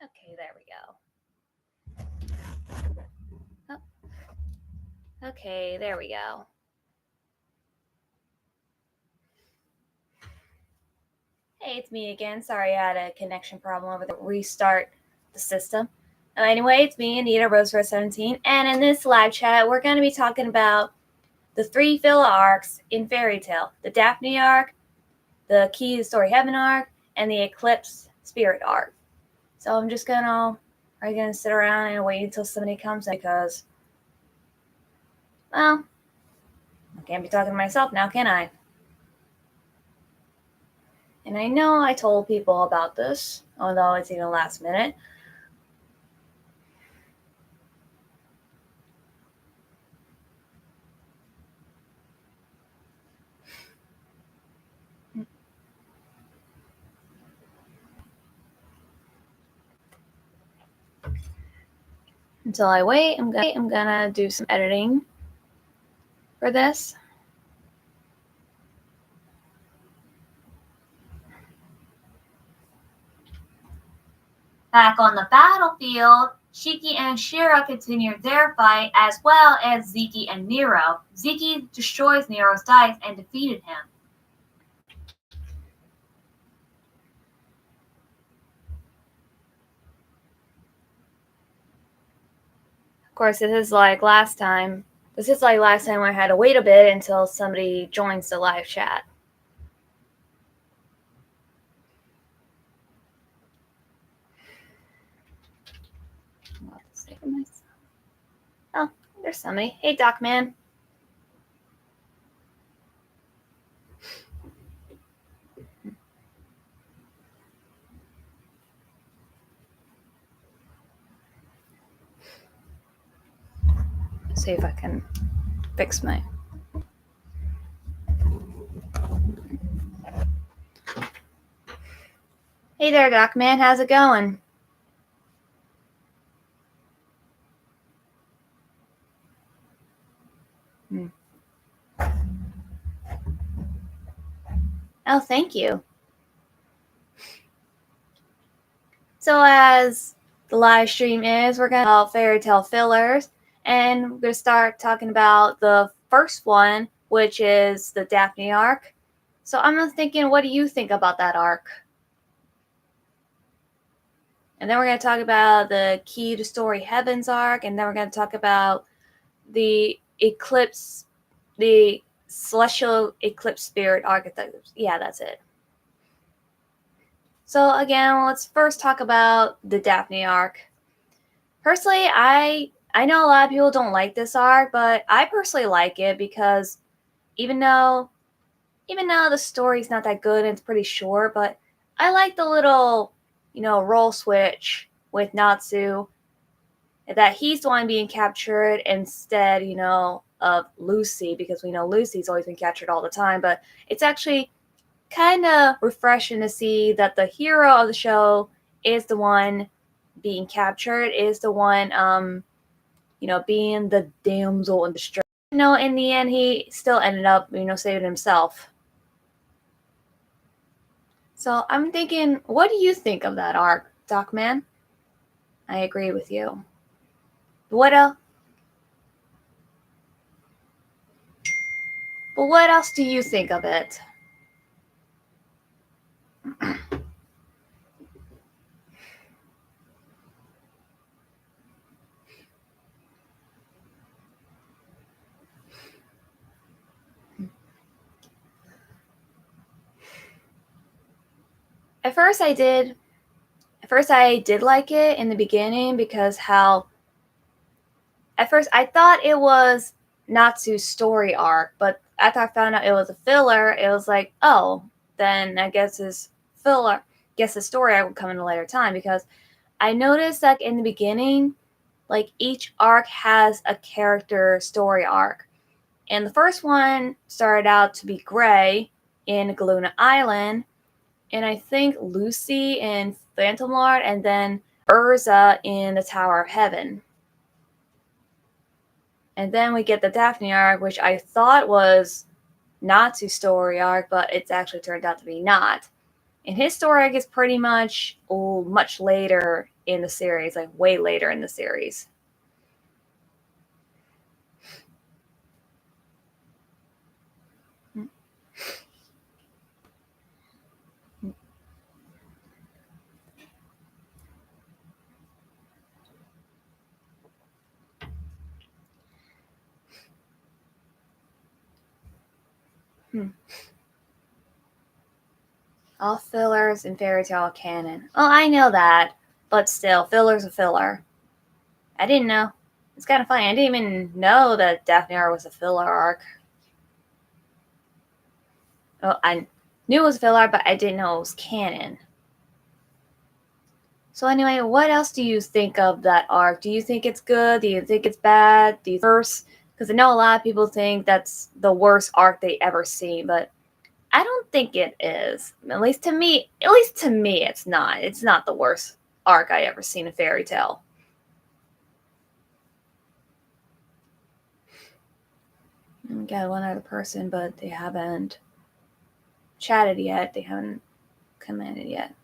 Okay, there we go. Oh, okay, there we go. Hey, it's me again. Sorry, I had a connection problem over there. Restart the system. Anyway, it's me, Anita Rose17, and in this live chat, we're going to be talking about the 3 filler arcs in Fairy Tail: the Daphne arc, the Key to Story Heaven arc, and the Eclipse Spirit arc. So I'm just gonna sit around and wait until somebody comes in because, well, I can't be talking to myself now, can I? And I know I told people about this, although it's even last minute. Until I wait, I'm gonna do some editing for this. Back on the battlefield, Shiki and Shira continue their fight, as well as Ziki and Nero. Ziki destroys Nero's dice and defeated him. Of course, this is like last time where I had to wait a bit until somebody joins the live chat. Oh, there's somebody. Hey, Doc Man. Let's see if I can fix my... Hey there, Doc Man. How's it going? Oh, thank you. So as the live stream is, we're going to talk about Fairy Tail fillers, and we're going to start talking about the first one, which is the Daphne arc. So I'm thinking, what do you think about that arc? And then we're going to talk about the Key to Story Heavens arc, and then we're going to talk about the Eclipse, the Celestial Eclipse Spirit arc. Yeah, that's it. So again, let's first talk about the Daphne arc. Personally, I know a lot of people don't like this arc, but I personally like it because even though the story's not that good and it's pretty short, but I like the little, role switch with Natsu, that he's the one being captured instead, of Lucy, because we know Lucy's always been captured all the time, but it's actually kind of refreshing to see that the hero of the show is the one being captured, is the one, being the damsel in distress. In the end, he still ended up, saving himself. So I'm thinking, what do you think of that arc, Doc Man? I agree with you. What else? But what else do you think of it? At first I did like it in the beginning because at first I thought it was Natsu's story arc, but after I found out it was a filler, it was like, oh, then I guess his story arc would come in a later time, because I noticed that in the beginning, like each arc has a character story arc. And the first one started out to be Gray in Galuna Island, and I think Lucy in Phantom Lord, and then Urza in the Tower of Heaven. And then we get the Daphne arc, which I thought was Natsu's story arc, but it's actually turned out to be not. And his story arc is pretty much much later in the series, like way later in the series. All fillers in fairy tale canon. Oh, I know that, but still, filler's a filler. I didn't know. It's kind of funny. I didn't even know that Daphne arc was a filler arc. Oh, I knew it was a filler, but I didn't know it was canon. So anyway, what else do you think of that arc? Do you think it's good? Do you think it's bad? Do you worse? Because I know a lot of people think that's the worst arc they ever seen, but I don't think it is. At least to me, it's not. It's not the worst arc I ever seen in Fairy Tail. We got one other person, but they haven't chatted yet. They haven't commented yet.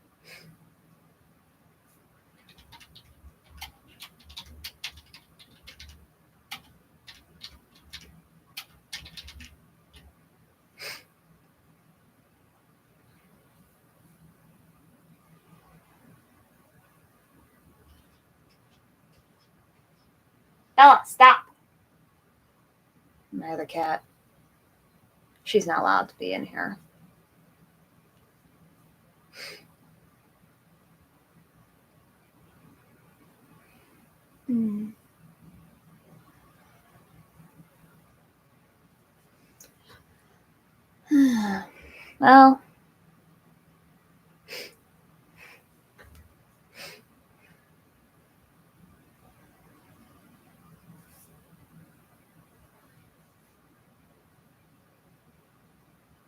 Bella, stop! My other cat. She's not allowed to be in here. Well,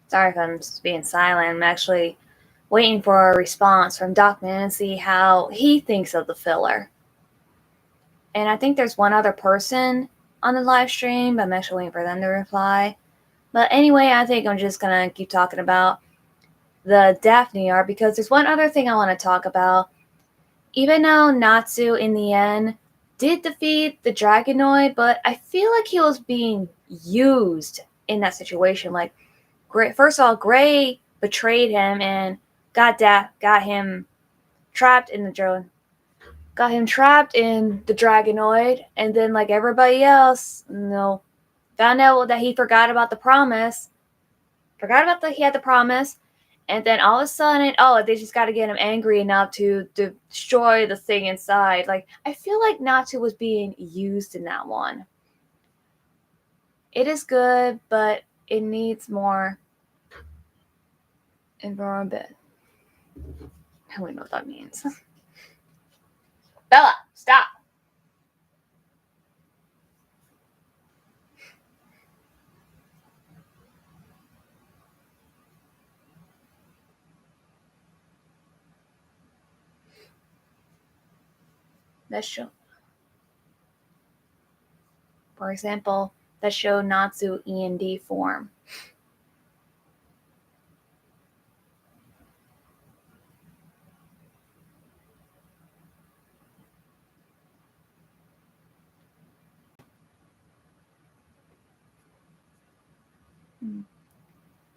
sorry if I'm just being silent. I'm actually waiting for a response from Docman and see how he thinks of the filler. And I think there's one other person on the live stream, but I'm actually waiting for them to reply. But anyway, I think I'm just going to keep talking about the Daphne arc because there's one other thing I want to talk about. Even though Natsu in the end did defeat the Dragonoid, but I feel like he was being used in that situation. Like, first of all, Gray betrayed him and got him trapped in the drone. Got him trapped in the Dragonoid, and then like everybody else, found out that he forgot about the promise. Forgot about that he had the promise, and then all of a sudden, they just got to get him angry enough to destroy the thing inside. Like, I feel like Natsu was being used in that one. It is good, but it needs more environment. I don't know what that means. Bella, stop. That show. For example, that show Natsu END form.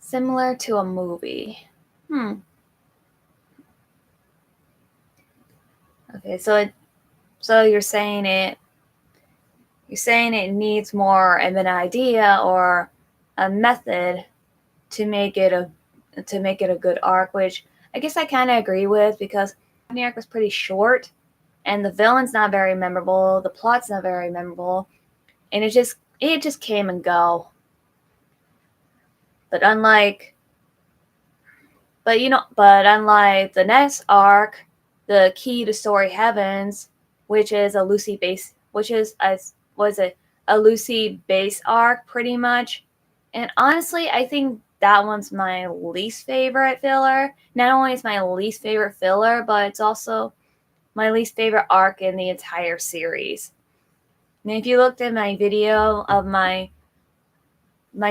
Similar to a movie. Okay, so you're saying it needs more of an idea or a method to make it a good arc, which I guess I kind of agree with because the arc was pretty short and the villain's not very memorable, the plot's not very memorable, and it just came and go. But unlike the next arc, the Key to Story Heavens, which is a Lucy base, a Lucy base arc pretty much. And honestly, I think that one's my least favorite filler. Not only is my least favorite filler, but it's also my least favorite arc in the entire series. And if you looked at my video of my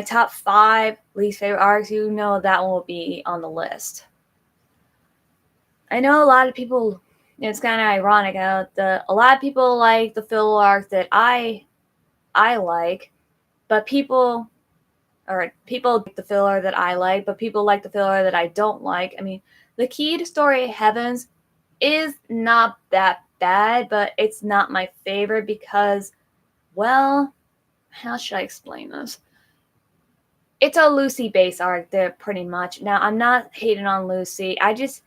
top 5 least favorite arcs, you know that one will be on the list. I know a lot of people It's kind of ironic. A lot of people like the filler arc that I like, but people like the filler that I like, but people like the filler that I don't like. I mean, the key to Story Heavens is not that bad, but it's not my favorite because, well, how should I explain this? It's a Lucy base arc there pretty much. Now, I'm not hating on Lucy. I just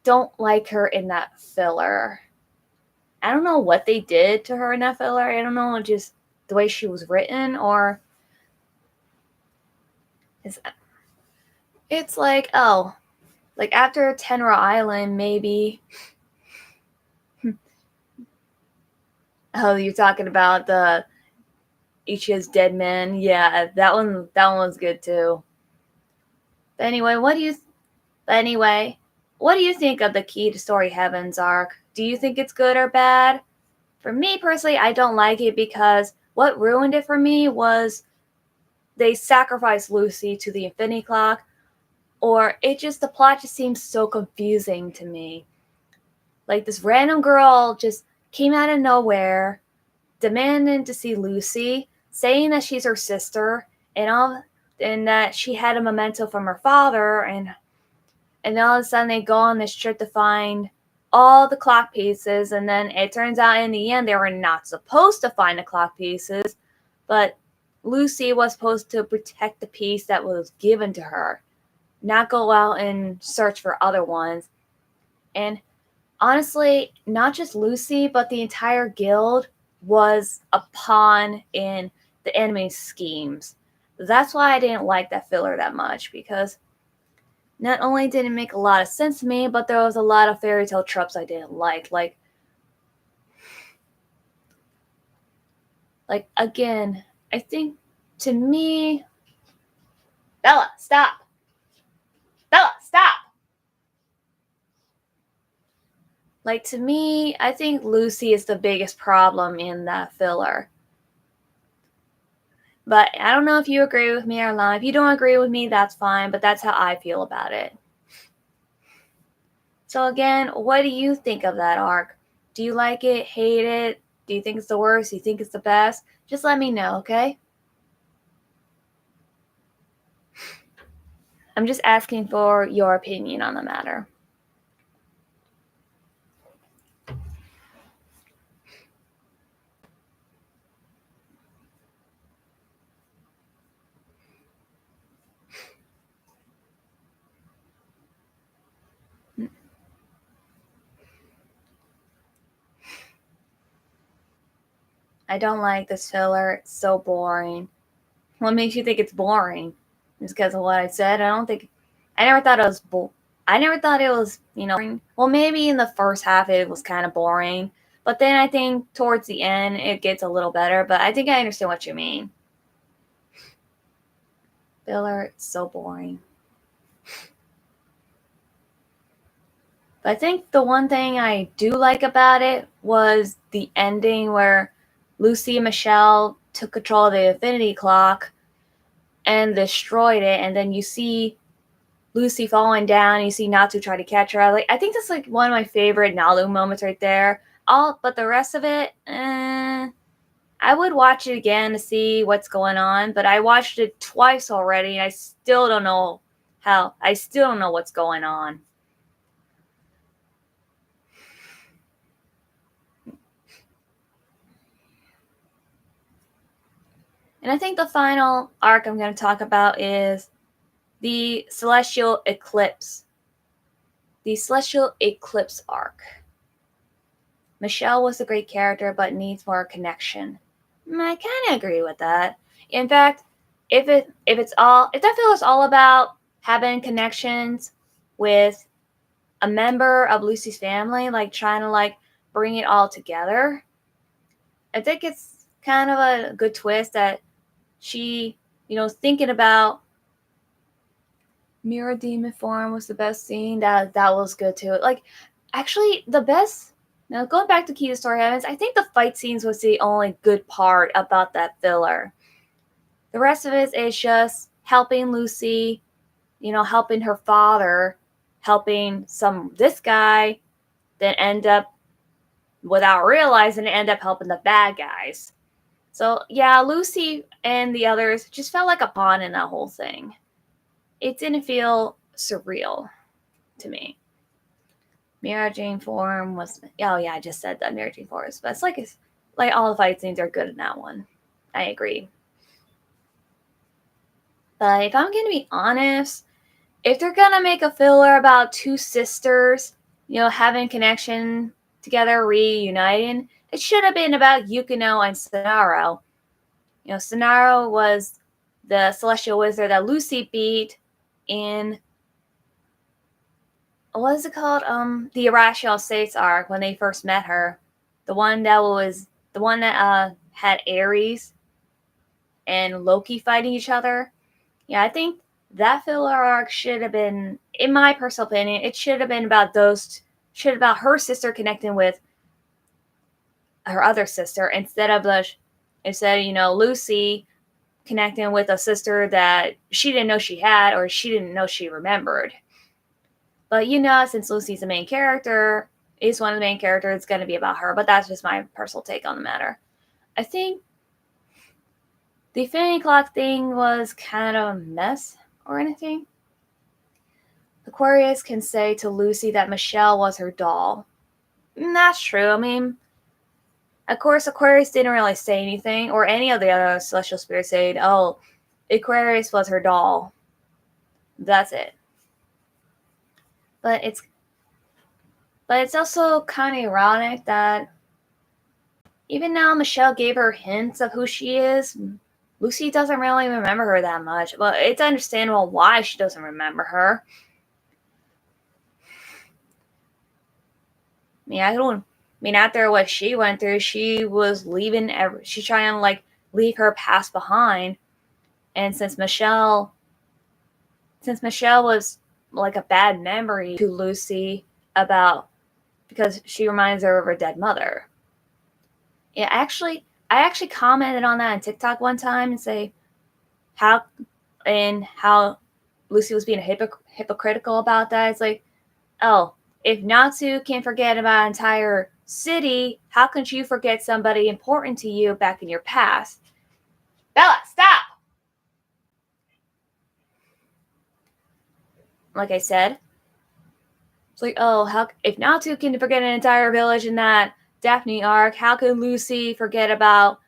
don't like her in that filler. I don't know what they did to her in that filler. I don't know, just the way she was written, or it's like, oh, like after Tenra Island, maybe. Oh, you're talking about the Ichi's dead man. Yeah, that one was good too. But anyway, what do you think of the Key to Story Heavens arc? Do you think it's good or bad? For me personally, I don't like it because what ruined it for me was they sacrificed Lucy to the Infinity Clock, or the plot just seems so confusing to me. Like this random girl just came out of nowhere, demanding to see Lucy, saying that she's her sister, and that she had a memento from her father, and all of a sudden they go on this trip to find all the clock pieces, and then it turns out in the end they were not supposed to find the clock pieces, but Lucy was supposed to protect the piece that was given to her, not go out and search for other ones. And honestly, not just Lucy, but the entire guild was a pawn in the enemy's schemes. That's why I didn't like that filler that much, because not only did it make a lot of sense to me, but there was a lot of fairy tale tropes I didn't like. Like again, I think to me, Bella, stop! Bella, stop! Like to me, I think Lucy is the biggest problem in that filler. But I don't know if you agree with me or not. If you don't agree with me, that's fine, but that's how I feel about it. So again, what do you think of that arc? Do you like it? Hate it? Do you think it's the worst? Do you think it's the best? Just let me know, okay? I'm just asking for your opinion on the matter. I don't like this filler. It's so boring. What makes you think it's boring? Just because of what I said? I don't think. I never thought it was. I never thought it was. Boring. Well, maybe in the first half it was kind of boring, but then I think towards the end it gets a little better. But I think I understand what you mean. Filler, it's so boring. But I think the one thing I do like about it was the ending where Lucy and Michelle took control of the Infinity Clock and destroyed it, and then you see Lucy falling down, and you see Natsu try to catch her. I think that's like one of my favorite Nalu moments right there. But the rest of it, I would watch it again to see what's going on. But I watched it twice already, and I still don't know how. I still don't know what's going on. And I think the final arc I'm going to talk about is the Celestial Eclipse. The Celestial Eclipse arc. Michelle was a great character, but needs more connection. I kind of agree with that. In fact, if that feel is all about having connections with a member of Lucy's family, like trying to bring it all together, I think it's kind of a good twist that she, thinking about Mirror Demon form was the best scene. That was good too. Like, actually, the best. Now going back to Key to Story Heavens, I think the fight scenes was the only good part about that filler. The rest of it is just helping Lucy, helping her father, helping this guy, then end up, without realizing it, end up helping the bad guys. So yeah, Lucy and the others just felt like a pawn in that whole thing. It didn't feel surreal to me. Mira Jane form was, oh yeah, I just said that Mira Jane form, but it's like all the fight scenes are good in that one. I agree. But if I'm gonna be honest, if they're gonna make a filler about two sisters, having connection together, reuniting, it should have been about Yukino and Sonaro. Sonaro was the celestial wizard that Lucy beat in, what is it called? The Irrational States arc when they first met her. The one that had Ares and Loki fighting each other. Yeah, I think that filler arc should have been, in my personal opinion, it should have been about her sister connecting with her other sister instead of Lucy connecting with a sister that she didn't know she had or she didn't know she remembered. But since Lucy's the main character, is one of the main characters, it's going to be about her. But that's just my personal take on the matter. I think the Infinity Clock thing was kind of a mess or anything. Aquarius can say to Lucy that Michelle was her doll. That's true. I mean, of course, Aquarius didn't really say anything, or any of the other celestial spirits said, oh, Aquarius was her doll. That's it. But it's also kind of ironic that even now Michelle gave her hints of who she is, Lucy doesn't really remember her that much. But it's understandable why she doesn't remember her. After what she went through, she was leaving. She's trying to leave her past behind. And since Michelle was like a bad memory to Lucy because she reminds her of her dead mother. Yeah, I actually commented on that on TikTok one time and say how Lucy was being hypocritical about that. It's like, oh, if Natsu can't forget about an entire city, how can you forget somebody important to you back in your past? Bella, stop! Like I said, it's like, oh, if Natsu can forget an entire village in that Daphne arc, how can Lucy forget about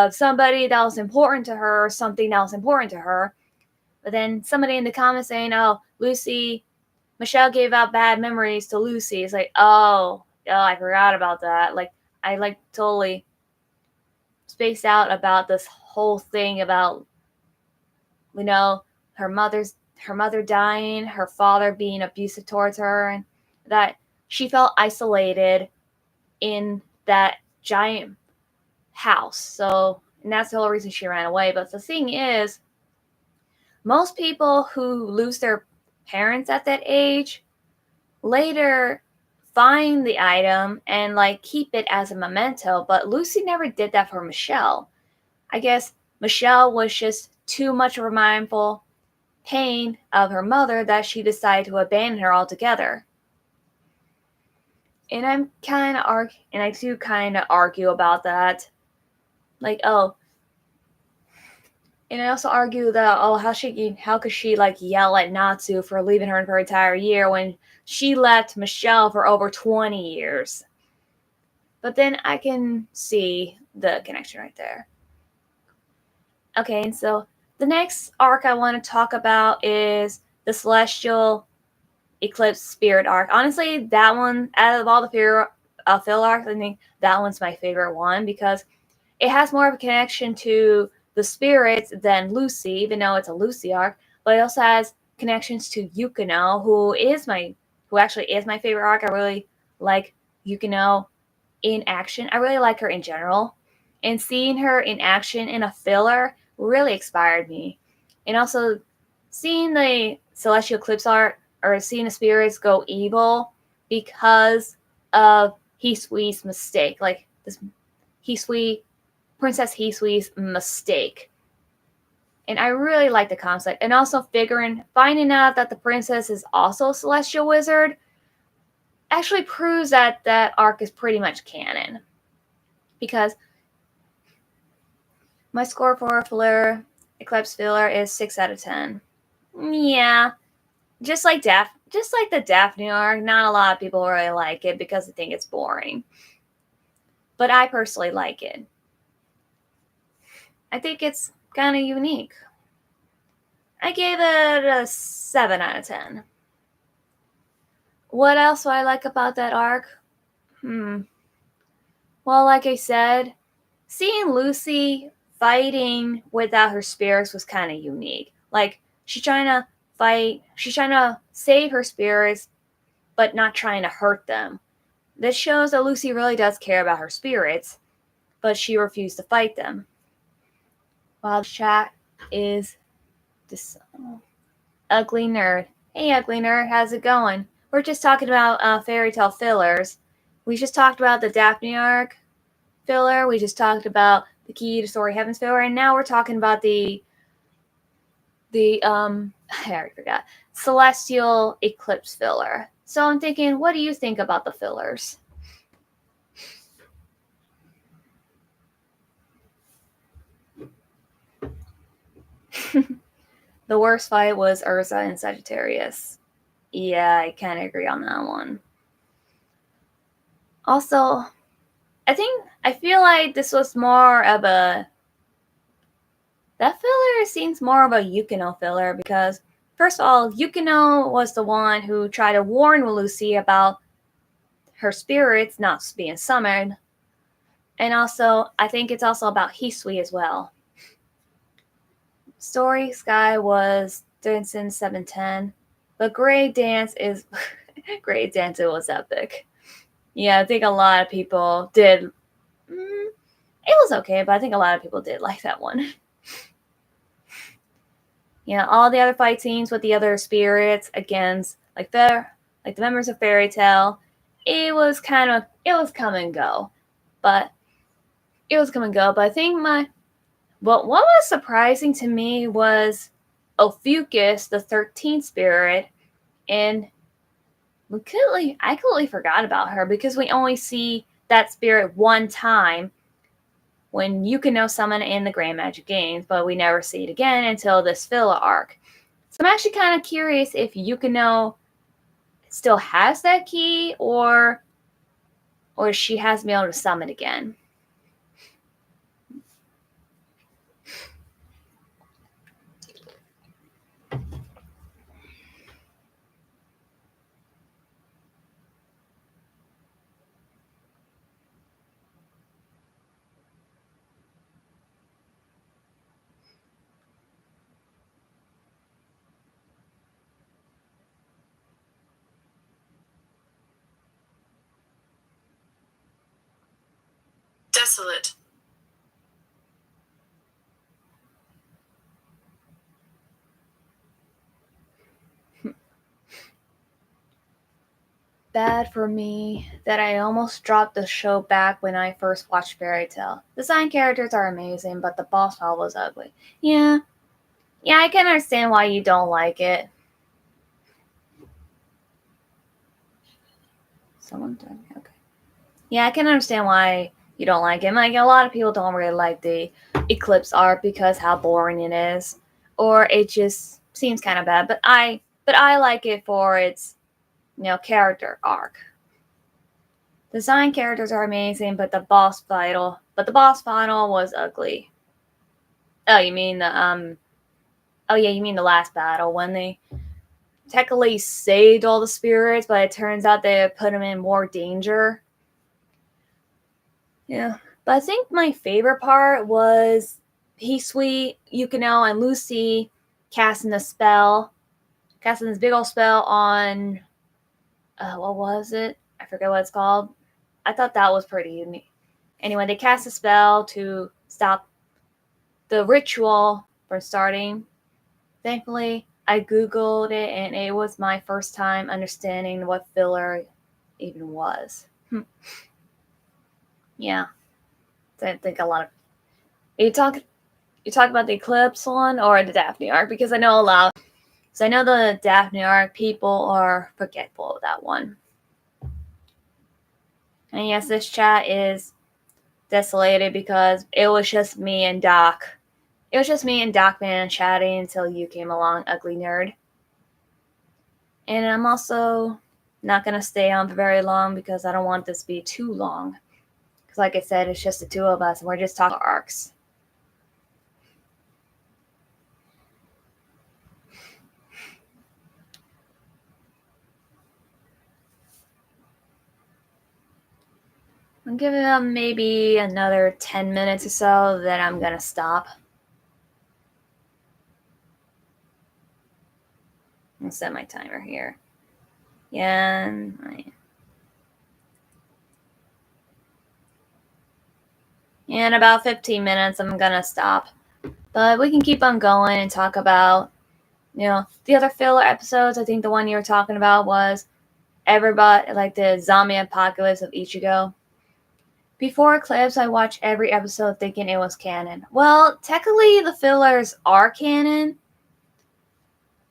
somebody that was important to her, or something that was important to her? But then somebody in the comments saying, oh, Michelle gave out bad memories to Lucy. It's like, oh, I forgot about that. I totally spaced out about this whole thing about, her mother dying, her father being abusive towards her, and that she felt isolated in that giant house. So, and that's the whole reason she ran away. But the thing is, most people who lose their parents at that age later find the item and keep it as a memento. But Lucy never did that for Michelle. I guess Michelle was just too much of a mindful pain of her mother that she decided to abandon her altogether. And I do kind of argue about that. And I also argue that, how could she yell at Natsu for leaving her in her entire year when she left Michelle for over 20 years? But then I can see the connection right there. Okay, and so the next arc I want to talk about is the Celestial Eclipse Spirit arc. Honestly, that one, out of all the fill arcs, I think that one's my favorite one because it has more of a connection to the spirits than Lucy, even though it's a Lucy arc, but it also has connections to Yukino, who actually is my favorite arc. I really like Yukino in action. I really like her in general. And seeing her in action in a filler really inspired me. And also seeing the Celestial Eclipse arc, or seeing the spirits go evil because of Hisui's mistake. Princess Hisui's mistake. And I really like the concept. And also finding out that the princess is also a celestial wizard. actually proves that that arc is pretty much canon. Because my score for filler, Eclipse filler is 6 out of 10. Yeah, just like the Daphne arc, not a lot of people really like it because they think it's boring. But I personally like it. I think it's kind of unique. I gave it a 7 out of 10. What else do I like about that arc? Well, like I said, seeing Lucy fighting without her spirits was kind of unique. Like, she's trying to fight, she's trying to save her spirits, but not trying to hurt them. This shows that Lucy really does care about her spirits, but she refused to fight them. While the chat is this ugly nerd. Hey, ugly nerd, how's it going? We're just talking about fairy tale fillers. We just talked about the Daphne arc filler. We just talked about the Key to Story Heavens filler, and now we're talking about the I already forgot, Celestial Eclipse filler. So I'm thinking, what do you think about the fillers? The worst fight was Ursa and Sagittarius. Yeah, I kind of agree on that one. Also, I feel like this was more of a... That filler seems more of a Yukino filler because, first of all, Yukino was the one who tried to warn Lucy about her spirits not being summoned. And also, I think it's also about Hisui as well. Story Sky was Dancing 710, but Great Dance is... Great Dance, it was epic. Yeah, I think a lot of people did... it was okay, but I think a lot of people did like that one. Yeah, all the other fight scenes with the other spirits against like the members of Fairy Tail, it was come and go. But I think what was surprising to me was Ophiuchus, the 13th spirit, and I completely forgot about her because we only see that spirit one time when Yukino summon in the Grand Magic Games, but we never see it again until this filler arc. So I'm actually kind of curious if Yukino still has that key or she hasn't been able to summon again. Desolate. Bad for me that I almost dropped the show back when I first watched Fairy Tail. The side characters are amazing, but the boss battle was ugly. Yeah, I can understand why you don't like it. Okay. Yeah, I can understand why you don't like it. Like, a lot of people don't really like the Eclipse art because how boring it is, or it just seems kind of bad. But I like it for its character arc. Design characters are amazing, but the boss final was ugly. Oh, you mean the Oh yeah, you mean the last battle when they technically saved all the spirits, but it turns out they put them in more danger. Yeah, but I think my favorite part was Hisui, Yukino, and Lucy casting this big old spell on what was it? I forget what it's called. I thought that was pretty unique. Anyway, they cast a spell to stop the ritual from starting. Thankfully, I googled it, and it was my first time understanding what filler even was. Yeah, I think a lot of you talk about the Eclipse one or the Daphne arc because I know the Daphne arc people are forgetful of that one. And yes, this chat is desolated because it was just me and Doc. It was just me and Docman chatting until you came along, ugly nerd. And I'm also not going to stay on for very long because I don't want this to be too long. Because like I said, it's just the two of us and we're just talking arcs. I'm giving them maybe another 10 minutes or so, then I'm going to stop. I'll set my timer here. Yeah, in about 15 minutes, I'm going to stop. But we can keep on going and talk about, the other filler episodes. I think the one you were talking about was everybody, like the zombie apocalypse of Ichigo. Before Eclipse, I watched every episode thinking it was canon. Well, technically, the fillers are canon,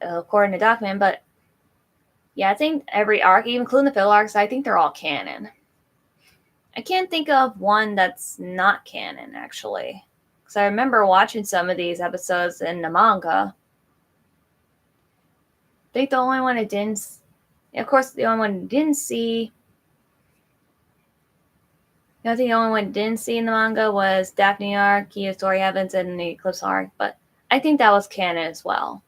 according to Docman, but yeah, I think every arc, even including the filler arcs, I think they're all canon. I can't think of one that's not canon, actually. Because I remember watching some of these episodes in the manga. I think the only one I didn't... Of course, the only one I didn't see... I think the only one I didn't see in the manga was Daphne arc, Kia's Story Heavens, and the Eclipse arc. But I think that was canon as well.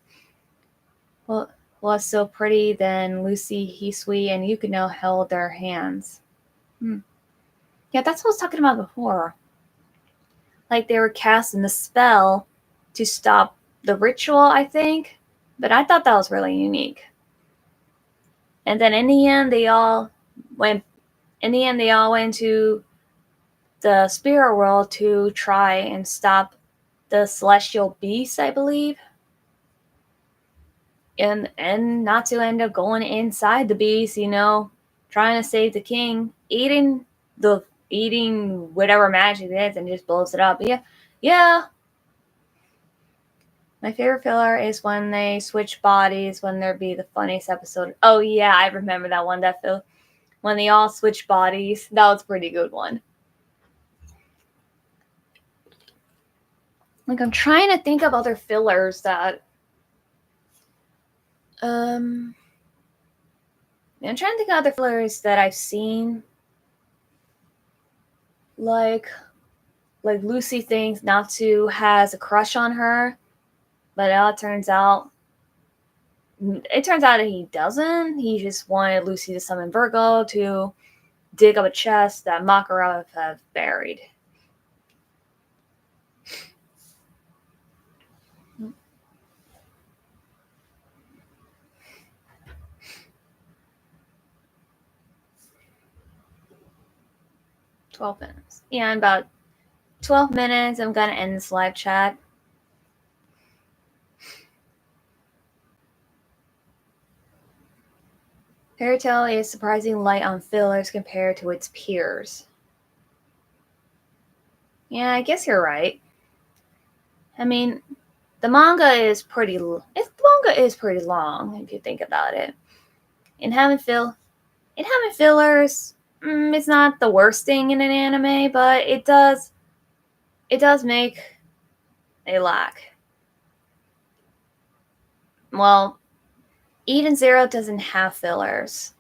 Well, was so pretty, then Lucy, Hisui, and Yukino held their hands. Yeah, that's what I was talking about before. Like they were casting the spell to stop the ritual, I think. But I thought that was really unique. And then in the end, they all went to the spirit world to try and stop the celestial beast, I believe. And not to end up going inside the beast, trying to save the king, eating whatever magic it is and just blows it up. Yeah. My favorite filler is when they switch bodies, when there be the funniest episode. Oh yeah, I remember that one. When they all switch bodies. That was a pretty good one. Like I'm trying to think of other fillers that I'm trying to think of other fillers that I've seen. Like Lucy thinks Natsu has a crush on her, but it turns out that he doesn't. He just wanted Lucy to summon Virgo to dig up a chest that Makarov have buried. $12 minutes. Yeah, in about 12 minutes, I'm going to end this live chat. Fairy Tail is surprisingly light on fillers compared to its peers. Yeah, I guess you're right. I mean, the manga is pretty long if you think about it. And having fillers, it's not the worst thing in an anime, but it does make a lack. Well, Eden Zero doesn't have fillers.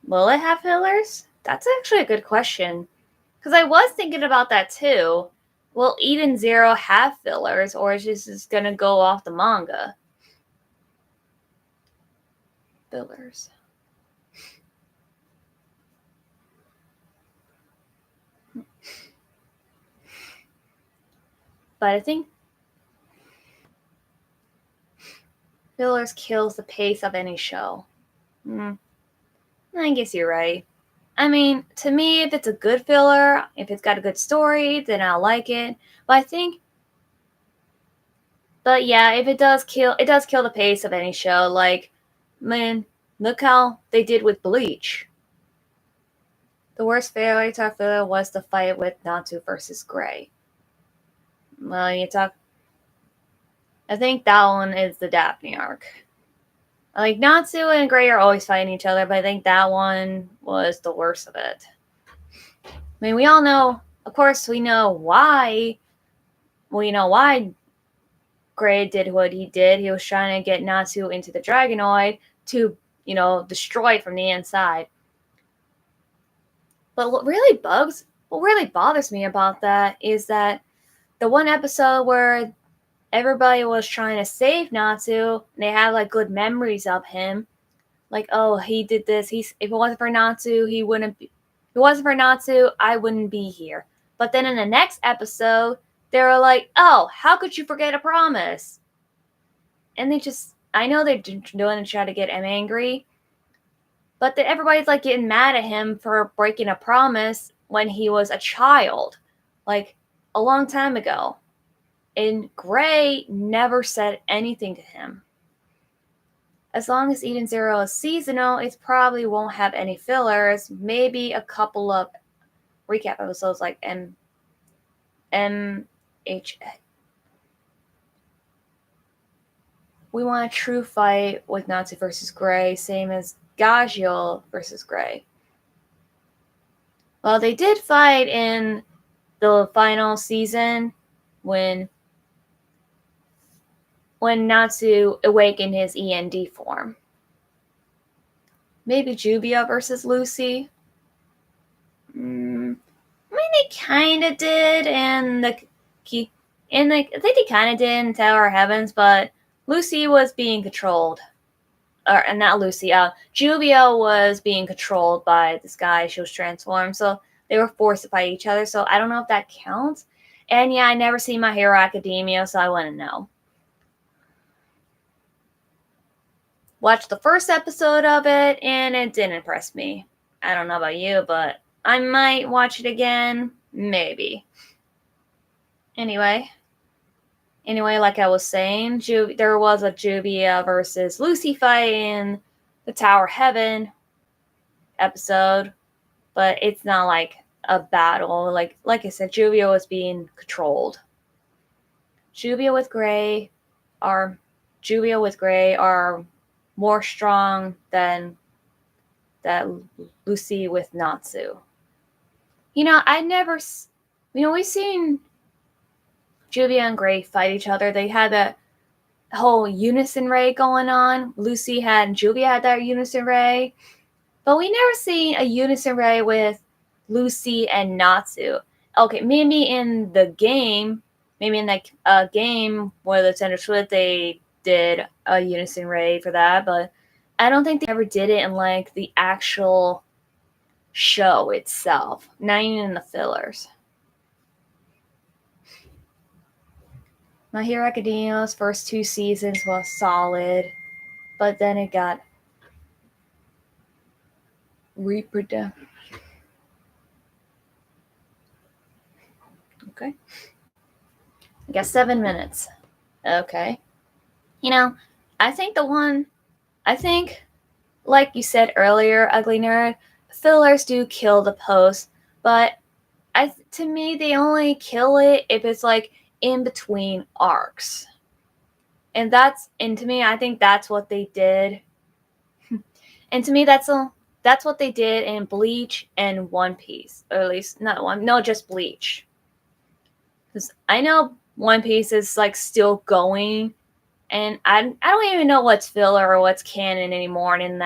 Will it have fillers? That's actually a good question. Because I was thinking about that too. Will Eden Zero have fillers, or is this just going to go off the manga? Fillers. But I think fillers kills the pace of any show. I guess you're right. I mean, to me, if it's a good filler, if it's got a good story, then I'll like it. But yeah, if it does kill the pace of any show. Like, man, look how they did with Bleach. The worst Fairy Tail filler was the fight with Natsu versus Gray. Well, I think that one is the Daphne arc. Like, Natsu and Gray are always fighting each other, but I think that one was the worst of it. I mean, we all know, of course, we know why. We know why Gray did what he did. He was trying to get Natsu into the Dragonoid to, destroy it from the inside. But what really bothers me about that is that the one episode where everybody was trying to save Natsu, and they had like good memories of him. Like, oh, he did this. If it wasn't for Natsu, he wouldn't be. If it wasn't for Natsu, I wouldn't be here. But then in the next episode, they were like, oh, how could you forget a promise? And I know they're doing to try to get him angry, but everybody's like getting mad at him for breaking a promise when he was a child, like a long time ago. And Gray never said anything to him. As long as Eden Zero is seasonal, it probably won't have any fillers. Maybe a couple of recap episodes like MHA. We want a true fight with Natsu versus Gray, same as Gagio versus Gray. Well, they did fight in the final season when Natsu awakened his END form. Maybe Jubia versus Lucy. I mean, they kind of did, and I think they kind of did in Tower of Heavens, but Lucy was being controlled. And not Lucy, Jubia was being controlled by this guy. She was transformed, so they were forced to fight each other. So I don't know if that counts. And yeah, I never seen My Hero Academia, so I wouldn't know. Watched the first episode of it, and it didn't impress me. I don't know about you, but I might watch it again. Maybe. Anyway, like I was saying, there was a Jubia versus Lucy fight in the Tower of Heaven episode, but it's not like a battle. Like I said, Jubia was being controlled. Jubia with Gray are more strong than that Lucy with Natsu. We've seen Jubia and Gray fight each other. They had that whole unison ray going on. Jubia had that unison ray. But we never seen a unison ray with Lucy and Natsu. Okay, maybe in the game, game where the Tender Split, they did a unison ray for that, but I don't think they ever did it in like the actual show itself, not even in the fillers. My Hero Academia's first 2 seasons was solid, but then it got reproductive. Okay. I got 7 minutes. Okay. I think, like you said earlier, Ugly Nerd, fillers do kill the post, but to me, they only kill it if it's like in between arcs. And to me, I think that's what they did. And to me, that's what they did in Bleach and One Piece. Or at least, just Bleach. Because I know One Piece is like still going, and I don't even know what's filler or what's canon anymore. And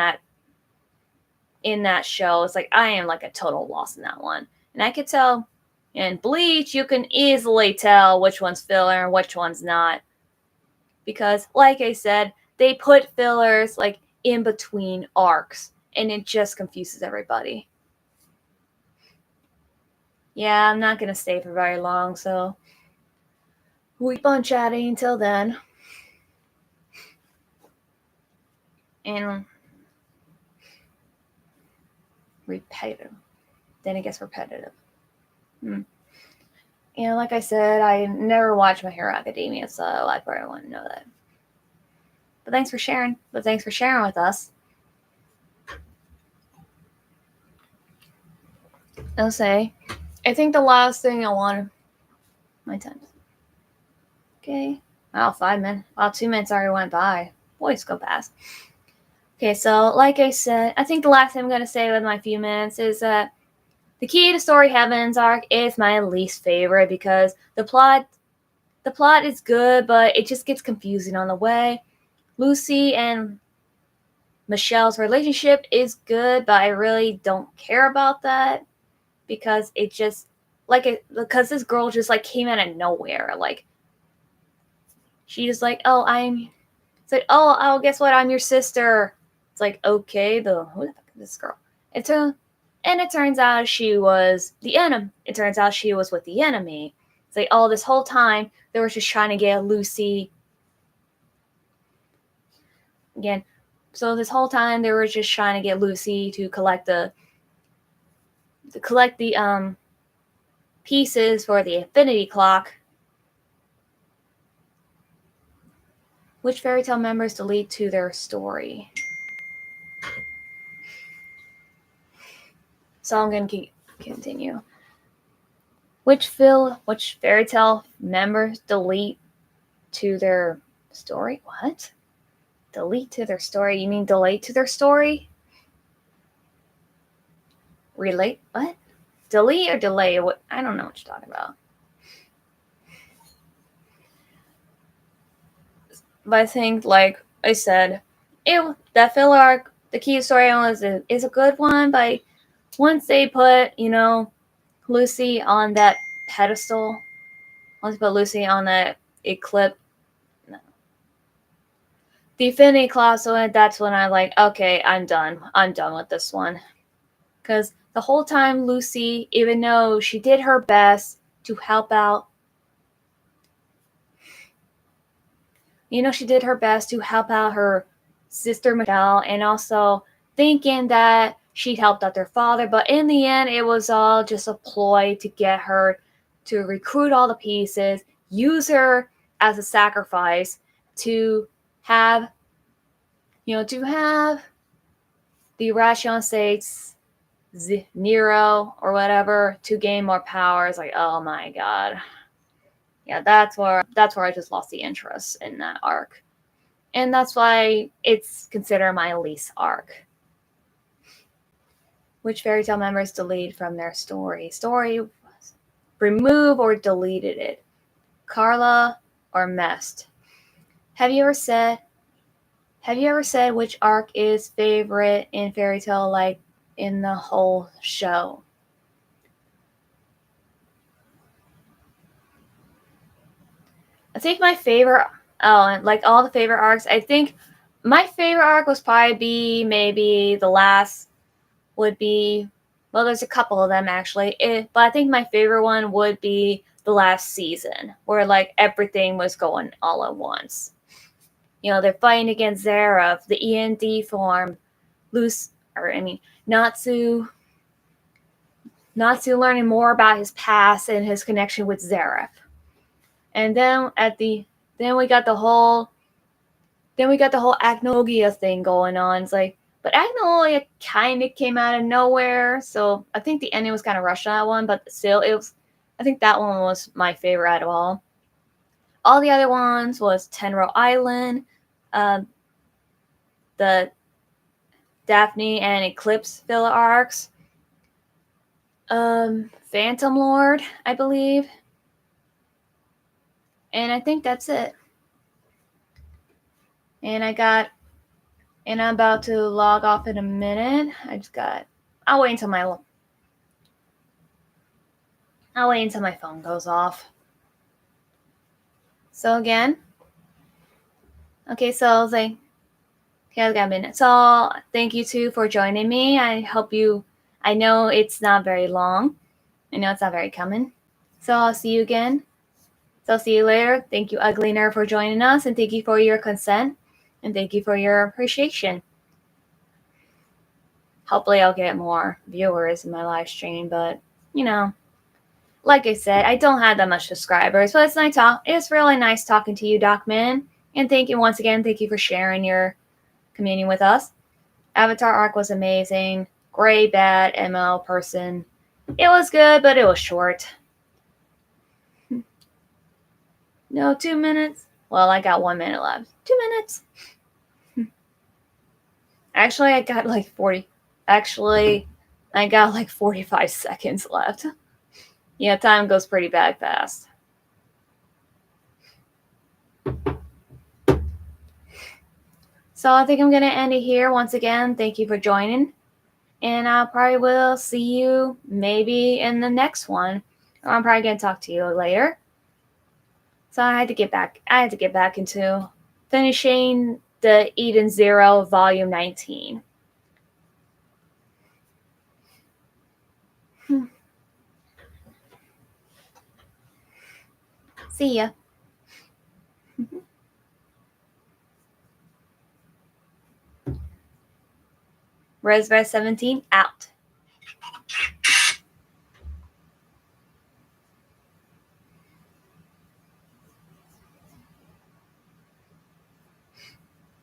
in that show, it's like I am like a total loss in that one. And I could tell in Bleach, you can easily tell which one's filler and which one's not. Because, like I said, they put fillers like in between arcs, and it just confuses everybody. Yeah, I'm not going to stay for very long, so we keep on chatting until then. And repetitive. Then it gets repetitive. Like I said, I never watched My Hero Academia, so I probably wouldn't know that. But thanks for sharing. With us. I'll say, I think the last thing I want. My time. Okay. Wow, 5 minutes. Wow, 2 minutes already went by. Boys go fast. Okay, so like I said, I think the last thing I'm going to say with my few minutes is that the Key to Story Heavens arc is my least favorite because the plot is good, but it just gets confusing on the way. Lucy and Michelle's relationship is good, but I really don't care about that because it just because this girl just like came out of nowhere. Like she just like, oh, it's like, oh, guess what? I'm your sister. It's like, okay, who the fuck is this girl? And it turns out she was the enemy. It turns out she was with the enemy. It's like, oh, this whole time they were just trying to get Lucy again. So this whole time they were just trying to get Lucy to collect the pieces for the Infinity Clock, which Fairy Tail members delete to their story. So I'm going to continue. Which Fairy Tail members delete to their story? What? Delete to their story? You mean delete to their story? Relate? What? Delete or delay? What? I don't know what you're talking about. But I think, like I said, that filler arc, the Key story is a good one. But once they put, Lucy on that pedestal, once they put Lucy on that eclipse, no. The Infinity Claw, so that's when I'm like, okay, I'm done. I'm done with this one. Because the whole time, Lucy, even though she did her best to help out, she did her best to help out her sister Michelle, and also thinking that she helped out their father, but in the end, it was all just a ploy to get her to recruit all the pieces, use her as a sacrifice to have, the Ration States Nero or whatever to gain more power. It's like, oh my god. Yeah, that's where I just lost the interest in that arc. And that's why it's considered my least arc. Which Fairy Tail members delete from their story? Remove or deleted it? Carla or Mest? Have you ever said which arc is favorite in Fairy Tail, like in the whole show? I think my favorite, and like all the favorite arcs, I think my favorite arc was probably be maybe the last would be, well, there's a couple of them actually, but I think my favorite one would be the last season where like everything was going all at once. They're fighting against Zeref, the END form, Natsu learning more about his past and his connection with Zeref. And then we got the whole Agnogia thing going on. It's like, but Agnolia kind of came out of nowhere, so I think the ending was kind of rushed on that one. But still, I think that one was my favorite out of all. All the other ones was Tenro Island, the Daphne and Eclipse filler arcs, Phantom Lord, I believe, and I think that's it. And I'm about to log off in a minute. I'll wait until my phone goes off. So again, okay, so I was like, okay, I've got a minute. So thank you two for joining me. I know it's not very long. I know it's not very common. So I'll see you again. So I'll see you later. Thank you, Ugly Nerd, for joining us, and thank you for your consent, and thank you for your appreciation. Hopefully I'll get more viewers in my live stream, but, like I said, I don't have that much subscribers, but it's really nice talking to you, Docman. And thank you once again. Thank you for sharing your communion with us. Avatar arc was amazing. Gray, bad, ML person. It was good, but it was short. No, 2 minutes. Well, I got 1 minute left. 2 minutes. Actually, I got like 40. Actually, I got like 45 seconds left. Yeah, time goes pretty bad fast. So I think I'm going to end it here. Once again, thank you for joining. And I probably will see you maybe in the next one. Or I'm probably going to talk to you later. So I had to get back. I had to get back into finishing the Eden Zero Volume 19. See ya. Resby 17 out.